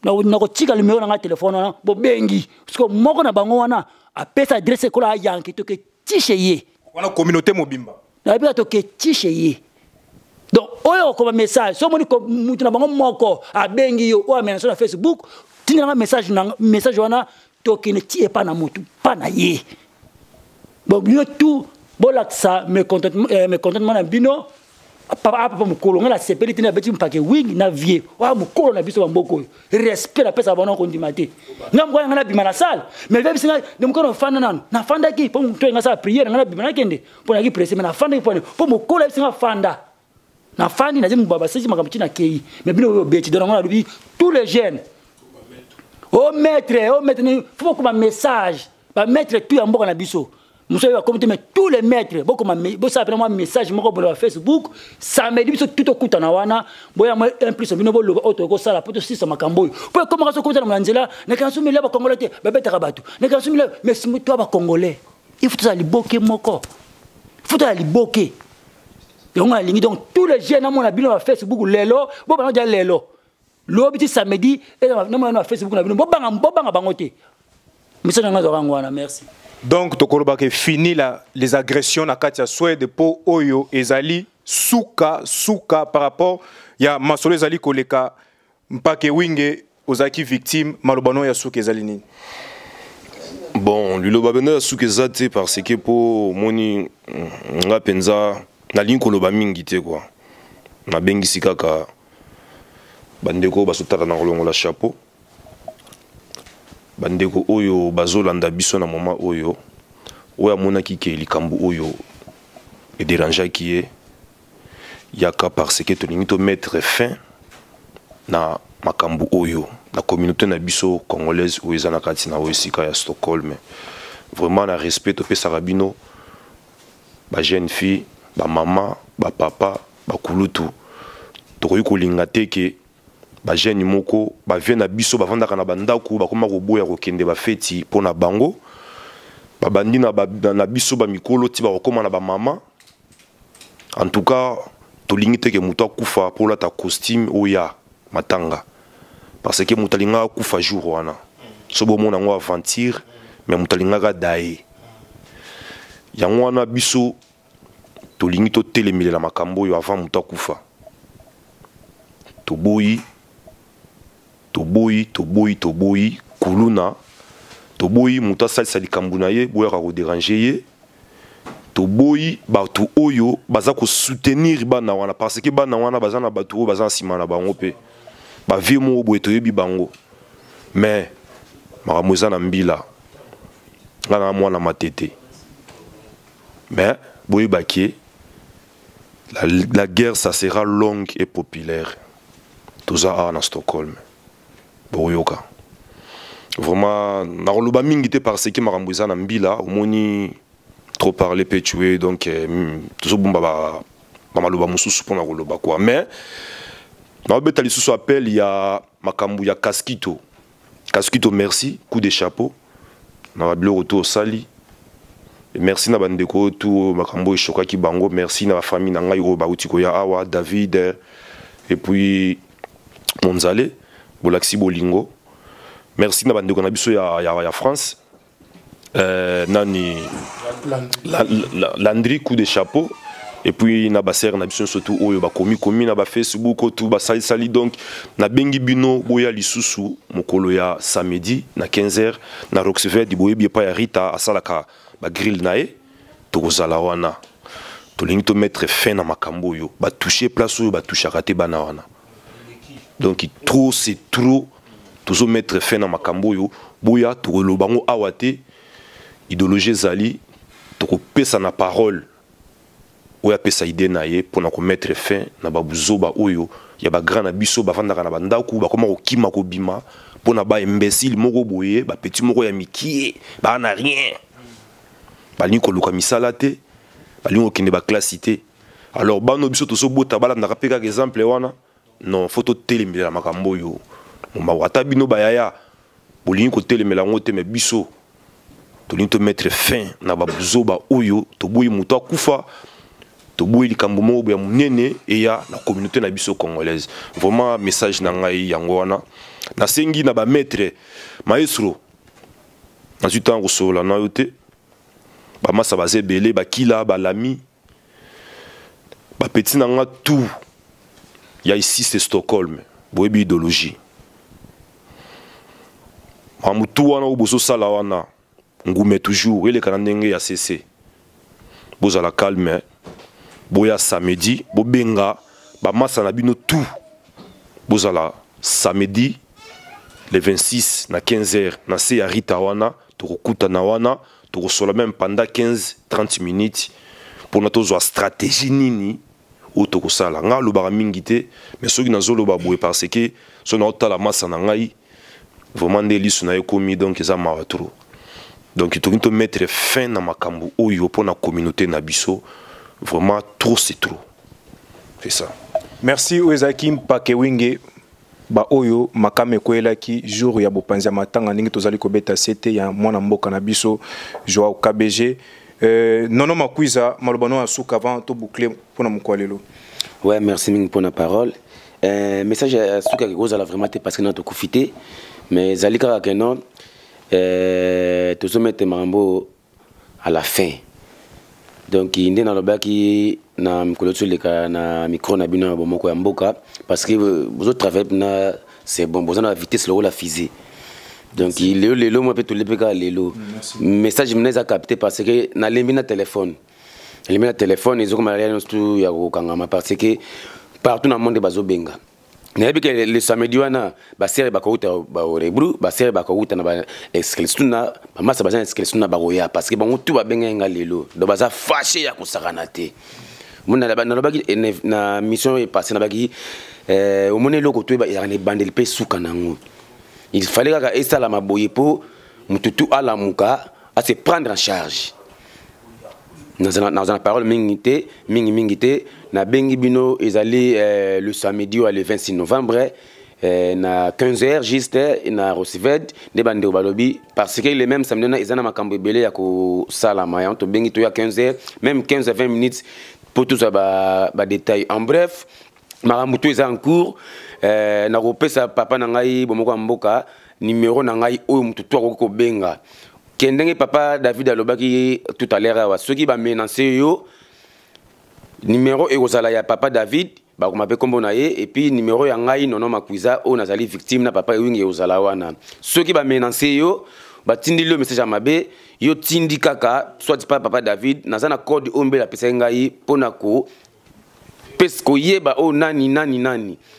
na ko tika numéro na téléphone na bo bengi parce que moko na bango wana a pesa adresse ko la yanketa ke tiche ye wana communauté mobimba na bi to ke tiche ye donc oyo comme message so moni ko mutu na bango moko a bengi yo o amena sur Facebook tinga message wana to ke ne tie pas na mutu pas na ye bon yo tout bolaksa me contentement na bino papa mukolo ngala sepeli tina beti mpake wing na vie wa mukolo na biso bamboko respect la pesa bana ko ndimate ngam kwa ngala bima na salle mais vebi singa de mukolo fanda nanu na fanda ki po mutwe ngasa prière ngala bima na kende po na ki presse na fanda ki po mukolo singa fanda na fandi na zimu baba sisi makamchi na kei mais bino beti donc ngala lubi tous les jeunes au maître ni faut comme message ba maître tout ya mboka na biso Monsieur va commenter mais tous les maîtres beaucoup bo ça vraiment message moko sur Facebook ça me dit biso tout okuta na wana boya moi un plus bino bo loba auto ko sala poto sisa makambo po comment ça commenter na nzela na kan sumila ba congolais te ba beta kabatu na kan sumila mais simu toi ba congolais il faut ça liboke moko faut ça liboke donc tous les jeunes na mon bino na Facebook lelo bo ba na lelo lobiti samedi et na mo na Facebook na bino bo banga bangote message na zo wana merci. Donc, tokoloba ke fini les agressions na katia Suède po oyo ezali suka par rapport ya masolo ezali koleka mpake winge ozaki victime malobano ya suka ezali nini. Bon, liloba beno ya suka ezate parce que po moni nga penza na lingi koloba mingi te quoi. Na bengisi kaka bandeko basotara na kolongola chapeau. Bandeko oyo bazolanda biso na mama oyo oya monaki ke likambu oyo e dérangeaki ye yaka parce que tolingi to mettre fin na makambu oyo na communauté na biso congolaise oyo eza na kati na oyo sika ya Stockholm vraiment na respect topesaka bino ba jeune fille ba mama ba papa ba kulutu tokoki kolinga te ke ba jeune moko ba vient na biso ba vandaka na bandako ba koma ko boya ko kende ba feti pona bango ba bandi na biso ba mikolo ti ba ko koma na ba mama en tout cas to limite ke muto kufa pour la ta costume oya matanga parce que mutalinga kufa jour wana so bo mona ngo aventure mais mutalinga ga dae yango wana biso tolingi to telemilela makambo yo avant muta kufa toboyi kuluna toboyi muta salisa likambu na ye boya ko déranger ye toboyi batu oyo baza ko soutenir bana wana parce que bana wana baza na batu oyo baza nsima na bango pe ba vie mo boye toyebi bango mais makambo eza na mbila ngana mwana matete mais boye bakie la guerre ça sera longue et populaire toza a na Stockholm boyoka vraiment na roloba mingi te parce que makambo eza na mbila omoni trop parler peut tuer donc toujours bon ba maloba mususu pour na roloba quoi mais na beta lisusu appel il y a makambo ya Casquito merci coup de chapeau na ba bilo retour sali et merci na bandeko tout makambo choka ki bango merci na famille na ngai o ba utiko ya awa David et puis Monzale Bolaxi Bolingo merci na bandeko na biso ya France nani Landry coup de chapeau et puis na baser na biso surtout oyo ba komi na ba Facebook tout ba sali donc na bengi bino boya lisusu mokolo ya samedi na 15h na Roxevert di boyebi pa ya Rita asalaka ba grill nae tokozala wana tolingi to mettre fin na makambo yo ba toucher place oyo ba touchaka te bana wana donc trop c'est trop toujours mettre fin na makambo yo boya to lo bango awate idéologie zali to ko pesa na parole oya pesa idée na ye pour na ko mettre fin na babuzo ba oyo ya ba grand na biso ba vandaka na bandaku ba koma ko kima ko bima pour na ba imbécile moko boye ba petit moko ya mikie ba na rien ba ni ko luka misala te ba li ko kende ba classité alors ba no biso to so bota bala na kapeka exemple wana non faut telemela makambo yo mba wata bino bayaya bolingi ko telemela ngote me biso tolingi to mettre fin na babuzo ba oyo to boyi muto akufa to boyi likambo mo ya munene e ya na communauté na biso congolaise vraiment message na ngai yango wana na sengi na ba maître maestro na zutan ko sola na yote ba masa ba zebele ba kila ba lami ba petit na nga tout ya ici c'est Stockholm boyebi idéologie amutu wana oboso sala wana ngume toujours ele kana ndenge ya CC bozala calme boya samedi bobenga ba masa na bino tout bozala samedi le 26 na 15h na se ya Rita wana tokokuta na wana tokosola même pendant 15-30 minutes pour notre stratégie nini ou tokosala nga lobaka mingi te mais soki nazoloba boye parce que so na otala masa na ngai vraiment nde lisu na ekomi donc eza mawa trop donc tolingi to mettre fin na makambo oyo pour na communauté na biso vraiment trop c'est trop c'est ça merci Oezakim Pakewinge ba oyo makame koelaki jour ya bopanzi matanga ndingi tozali kobeta sete ya mwana mboka na biso Joao KBG nono makwiza malobano asuka avant to boucler pour na mkwalelo. Ouais, merci mingi pour la parole. Message asuka ki kozala vraiment te parce que na to kufité mais zalika ka non to so mettre mambo à la fin. Donc inde na lobaki na mkoloto leka na micro na bino bomoko ya mboka parce que vous autres travaillez na c'est bon besoin la vitesse le la fusée. Donc il est le moi peut tout le péka lelo message me a capté parce que na lemina téléphone ils ont comme rien tout ya kokangama parce que partout dans le monde bazo benga na yebi que le samedi wana ba serre ba kouta ba orebru ba serre ba kouta na ba exclusion na mama sa ba exclusion na ba roya parce que bango tout ba benga nga lelo do baza fâché ya kusakana te mona na lobaki na mission est passée na baki au mone loko to ba ya ne bandel pe suka nango. Il fallait que ça la maboye pour mututu ala muka à se prendre en charge. Dans la parole mingité na bengi bino ezali le samedi ou le 26 novembre na 15h juste na Roosevelt de bande balobi parce que les mêmes samedi na ezana makambo belé ya ko salama ya to bengi to ya 15h même 15 à 20 minutes pour tout ça ba détail en bref Maramuto est en cours. Na kopesa papa na ngai bomoko mboka numéro na ngai oyo mutu to ko benga. Kendenge papa David alobaki tout à l'heure wa ceux qui ba menacer yo numéro ekozala ya papa David ba ko mape kombo na ye et puis numéro ya ngai nono makwiza o nazali victime na papa wingi ekozala wana. Ceux qui ba menacer yo ba tindi le message mabe yo tindi kaka soit pas papa David nazana code ombe la pesa ngai pona ko pesco yeba o nani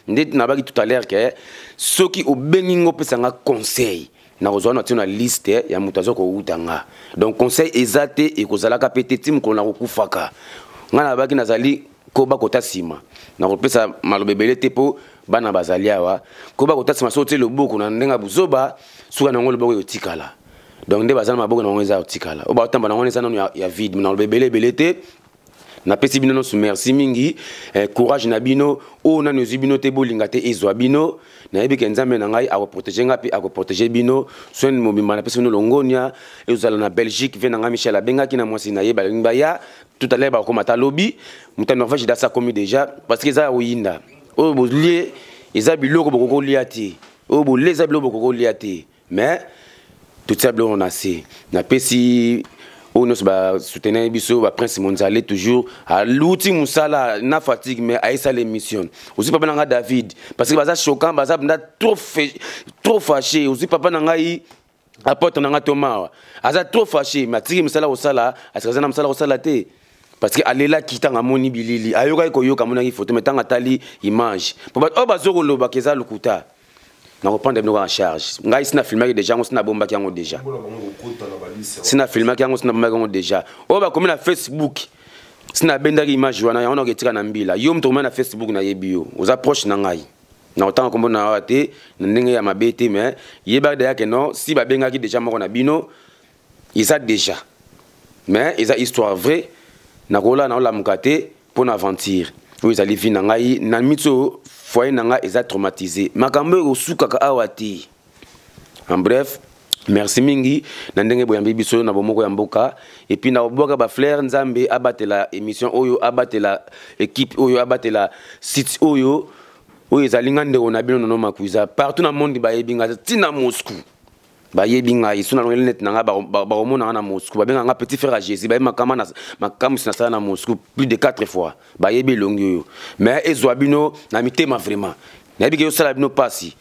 ndeti nabaki tout à l'heure que ceux qui obeningo pesanga conseil na kozwana tina liste ya mutazo ko utanga donc conseil ezate e kozala ka petit ko na kokufaka ngana baki nazali ko bakota sima na kopesa malobebele tepo bana bazali awa ko bakota sima sote loboko na ndenga buzoba suka na ngolo boko yotikala donc nde bazala maboko na ngeza yotikala o ba tamba na ngone sana ya vide na lobebele belete na pesi bino no merci mingi courage na bino o na nozi bino te bolinga te ezwa bino na yebi ke nzambe na ngai ako protéger ngapi ako protéger bino soin mobimba na pesi no longonia ezala na Belgique ve na nga Michel abenga ki na mwasi na yeba lingba ya tout à l'heure ba ko mata lobby muta Norvège da sa commis déjà parce que za oyinda o bo lié eza biloko boko liati o bo leza biloko boko liati mais tout ça blo on a c'est na pesi on nous va soutenir biso va prince mondial toujours à l'outil musala na fatigue mais à esa l'émission aussi papa nanga David parce que baza choquant baza trop fâché aussi papa nanga i apporte nanga Thomas aza trop fâché mais tiki musala osala asikaza na musala osala te parce que alela kitanga moni bilili ayoka ko yoka mona photo metanga tali image papa o bazoko loba keza lukuta na reprendre nous en charge ngai sina filmer déjà on sina bomba ki yango déjà sina filmer ki yango sina bomba ki yango déjà o ba comme na Facebook sina bendaki image wana on oketika na mbila yo mto na Facebook na yebio aux approche na ngai na autant comme na wate na ndenge ya mabete mais yeba de yake non si ba bengaki déjà moko na bino isa déjà mais isa histoire vraie na kola na la mukate pour aventure oui ali vi na ngai na mitso foyer nanga eza traumatisé makambo osuka ka awati en bref merci mingi na ndenge boyambi biso na bomoko ya mboka et puis na boka ba Flair Nzambe abatela émission oyo abatela équipe oyo abatela site oyo oyo ezalinga ndeko na bino no makwiza partout na monde ba yebinga tina Moscou ba yebinga isuna longa net nanga ba omona na Moscou ba benga nga petit frère à Jésus ba makama na makamu sina sana na Moscou plus de 4 fois ba yebi longo mais ezwabino na mitema vraiment na yebi ke yo sala bino pasi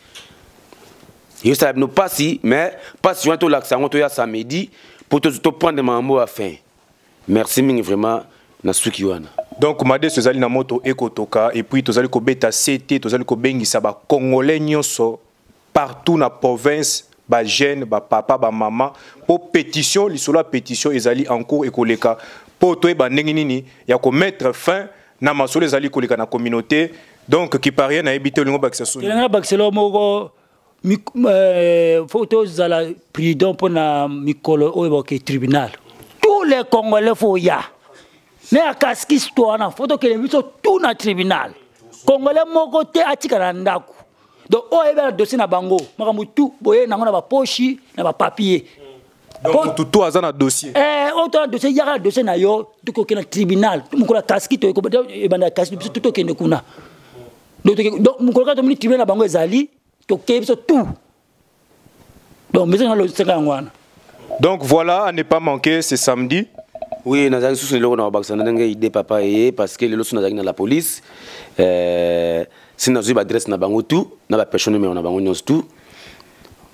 yo sala bino pasi mais pasi wanto l'accent to ya samedi pour te prendre mambo à fin merci mingi vraiment na suki wana donc made sozali na moto ekotoka et puis tozali ko beta CT tozali ko bengisa ba congolais nyonso partout na province ba jeune ba papa ba maman pour pétition lisolo pétition ezali en cours ekoleka pour to ba ndenge nini ya ko mettre fin na masolo ezali koleka na communauté donc qui paraît na ebité lingo bakisa solo na bakiselo moko photo zala prudent pour na mikolo oyo ba tribunal tous les congolais faut ya mais à kaski histoire na photo que les biso tout na tribunal congolais moko te atika na ndako donc o ebe dossier na bango makambo tout boye nango na ba poche na ba papier donc tout azana dossier o to dossier yaka dossier na yo tuko ke na tribunal mukola kaski to ko e banda kaski biso tout okende kuna donc mukola to mini tribunal na bango ezali to ke biso tout donc mais na lo tsaka ngwana donc voilà à ne pas manquer ce samedi. Oui, nous avons soutenu le idée papa parce que les lots sont dans la police. Si nous avons adresse na bango tout, na ba personne mais on a bango nyos tout.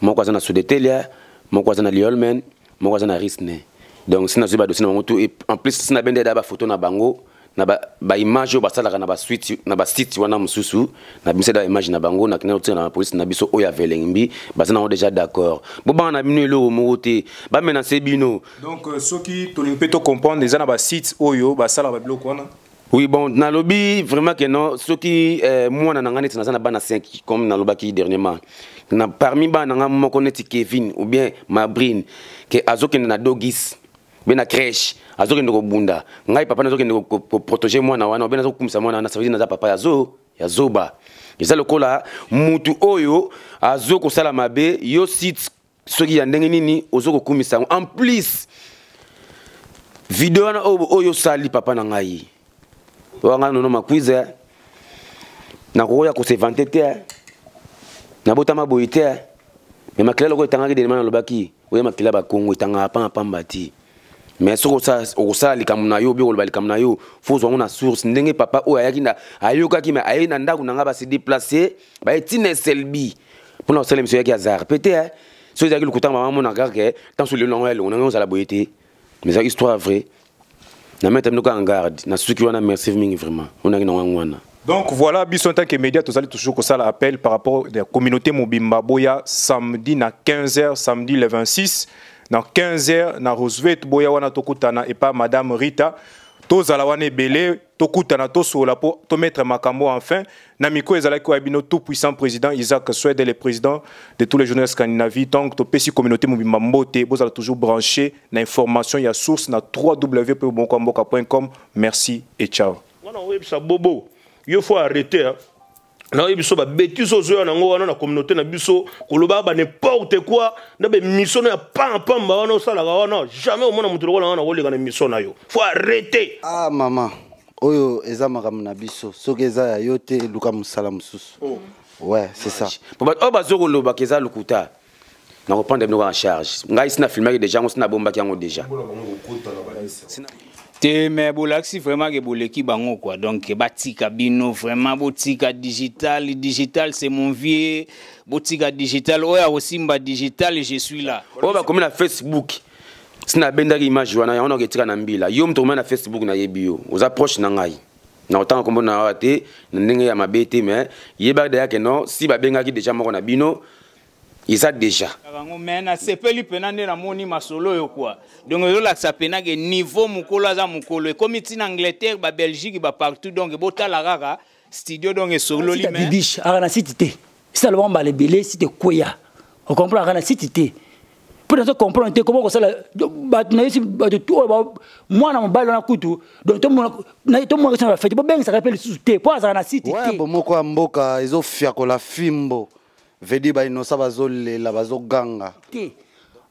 Mon cousin na Sudetelia, mon cousin na Liolmen, mon cousin na Risne. Donc si nous avons dossier na bango tout et en plus si na bende da ba photo na bango, na ba image ba sala na ba suite na ba site wana mususu, na bimse da image na bango na kina na police na biso oya velengbi, ba na déjà d'accord. Bo ba na bino lo mogote, ba menacer bino. Donc ceux qui to limpeto comprendre les na ba site oyo ba sala ba bloc wana. Oui, bon, dans le lobby, vraiment que non, ceux qui, moi, on a na bana 5, comme dans le lobby dernièrement. Parmi les gens, on connaît Kevin ou bien Mabrine, que Azoke na dogis, bien na crèche, Azoke na bunda. Ngai papa na Azoke pour protéger moi na wana, bien Azoke kumisa moi na ça veut dire na papa ya zoba. Et ça le kola, mutu oyo, Azoke sala mabe, yo site ceux qui ndenge nini, Ozoko kumisa. En plus, vidéo na oyo sali papa na ngai. Wanga nono makwiza na koya ko se vanter te na botama boyite mais makila loko tangaki de mana lobaki oya makila ba Congo tanga pamba ti mais soko ça o ça likamuna yo bi ko likamuna yo faut zo na source ndenge papa o ayaki na ayoka ki mais ayina ndaku nanga ba se déplacer ba etine selbi pour na sele monsieur yaki azar peut-être so yaki lukutanga mama mona kake tant sur le long elle on a la boyite mais ça histoire vraie na mettre nous en garde na ceux qui on a merci vraiment on a na ngwana. Donc voilà, en tant que média, vous allez toujours que ça l'appel par rapport à la communauté Mobimba Boya samedi na 15h, samedi le 26, na 15h na Roosevelt Boya wana tokutana et pas Madame Rita. Tous à la wane belé, tokutana to sola po to mettre makambo enfin. Na miko ezala ko abino tout puissant président Isaac Swede, le président de tous les journalistes Scandinavie. Donc to pesi communauté Mobimba Mbote, vous allez toujours brancher na information ya source na www.bonkamboka.com. Merci et ciao. Bobo. Il faut arrêter. Non, il faut bêtise aux yeux dans la communauté na biso koloba ba n'importe quoi na be mission ya pam ba sala wana jamais au monde mutoro na olega na mission na yo. Faut arrêter. Ah maman. Oyo eza makam na biso. Soki eza ya yote luka musala mususu. Ouais, c'est ça. Pour ba bazoko loba keza lukuta. Na reprendre nous en charge. Ngai sina filmer déjà on sina bomba ki yango déjà. Mais bolaxi vraiment que boleki bango quoi donc batika bino vraiment botika digital c'est mon vieux botika digital oya aussi mba digital et je suis là oh ba comme na Facebook sina bendaki image wana on oketika na mbila yo mto na Facebook na yebio aux approche na ngai na autant comme na wate na ndenge ya mabete mais yeba de yake no si ba bengaki déjà moko na bino ils a déjà mais na sepeli penande na moni masolo yo quoi donc yo la ça pena que niveau mukolo za mukolo comme ici en Angleterre ba Belgique ba partout donc botala rara studio donc solo li mais bibiche ara na cité ça le bomba le belé cité koya on comprend ara na cité pour nous comprendre comment ça ba na ici ba tout moi na mobile na kutu donc tout monde ça va faire ben ça rappelle cité pour ara na cité ouais bon moko mboka izo fia ko la fimbo vedi ba inosa bazole la bazoganga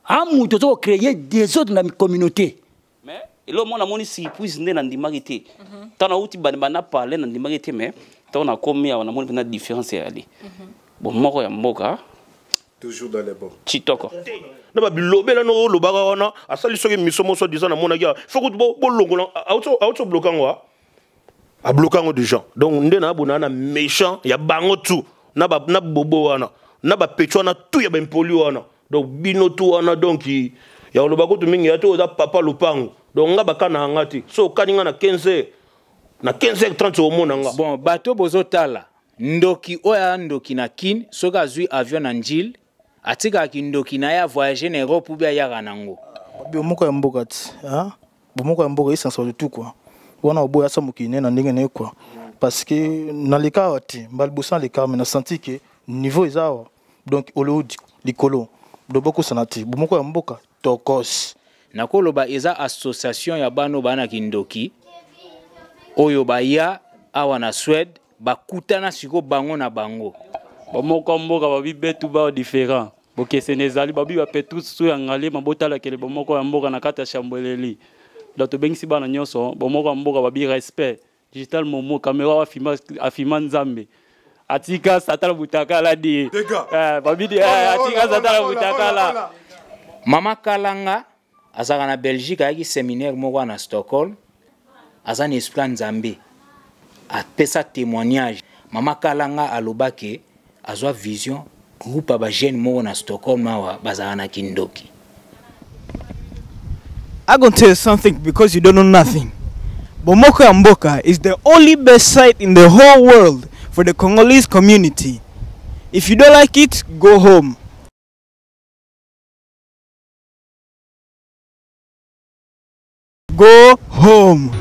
amu to créer des autres dans la communauté mais elo mona moni si puis ndé na ndimagité tana uti bana parler na ndimagité mais tana komi na moni na différence ya ali bon moko ya mboka toujours dans les bons chitoko na ba bilobela no lobaka wana asali soki misomo so disant na mona ya faut que bo longola auto blokango a blokango des gens donc ndé na bona na méchant ya bango tout na bobo wana na ba pecho na tout ya bempoli wana donc bino tout wana donc ya lobako to mingi ya to za papa lupango donc nga bakana ngati so kaninga na 15h30 au monanga bon bato bozotala ndoki oya ndoki na kin soka zui avion na njil atika ki ndoki na ya voyager na Europe bia ya kanango bomoko ya mboka ti hein bomoko ya mboka essence de tout quoi wana oboya sa mokine na ndenge ne quoi parce que na leka wati mbal bosan leka mais na senti que niveau ezawa donc olodi likolo do boko sanati bomoko ya mboka tokos nakoloba eza association ya bano bana kindoki oyo baya awa na Suède bakutana siko bango na bango bomoko mboka babi betu ba différent bokese nezali babi ba petu su ya ngale mabotala kele bomoko ya mboka na kata chambeleli donc bengisi bana nyonso bomoko mboka babi respect digital momo caméra afima nzambe atika satala butakala di babidi atika satala butakala mama kalanga azaka na Belgique ayaki séminaire moko na Stockholm azani esprit nzambe apesa témoignage mama kalanga alobake azwa vision groupe ba jeune moko na Stockholm mawa bazaka na kindoki. I'm going to tell you something because you don't know nothing. Bomoko ya Mboka is the only best site in the whole world for the Congolese community. If you don't like it, go home. Go home.